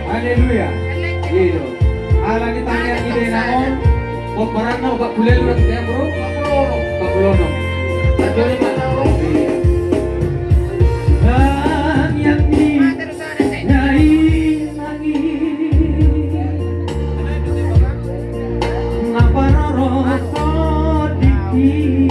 Haleluya. Gitu. Ala ditanya ide naon, kok barang na uga kulel urat ya bro? Pakulono. Tadyo ni Manalo. Dan yang di nyai langit ngapa roro dikit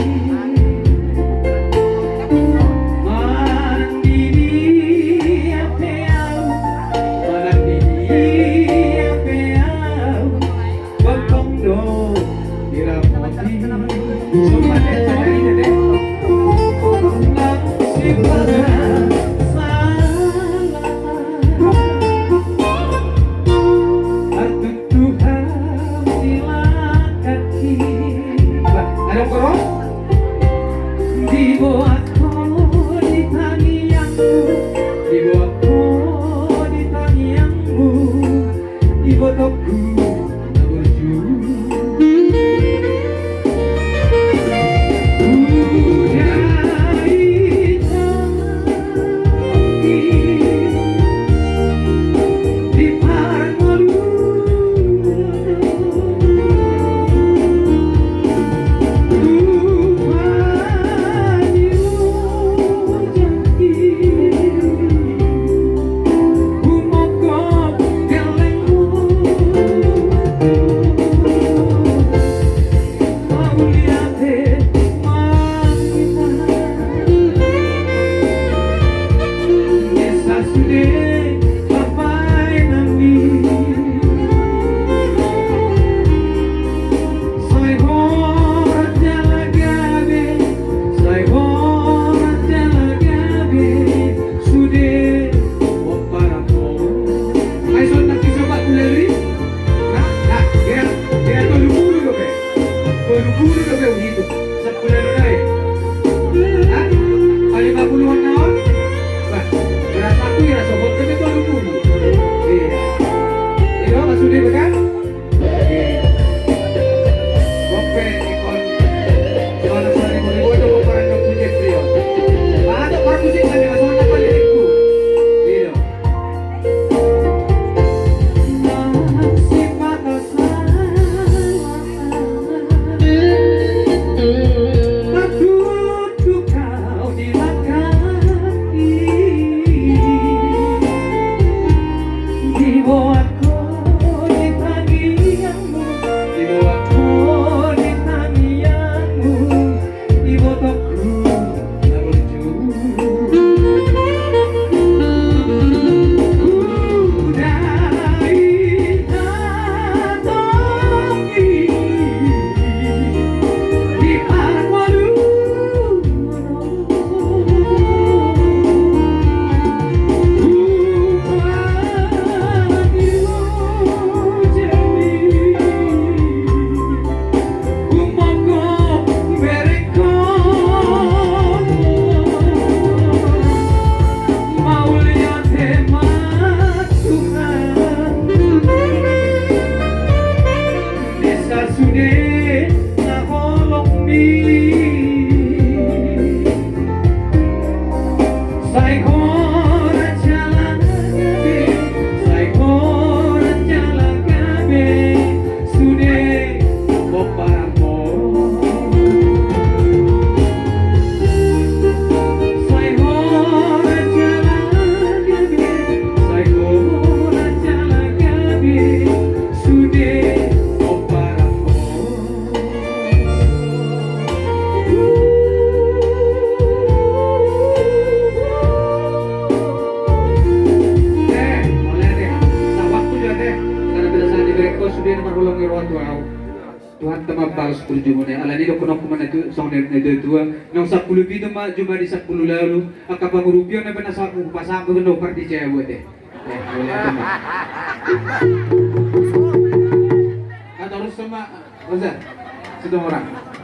Tuhan temabal 10 jumo na ala nilo kuno kuman itu song na dua nang 10 bito ma juma di 10 lalu akapang rupyo na banasa ko pasako no parti caya buat deh boleh ada mah atau sama Rosa satu orang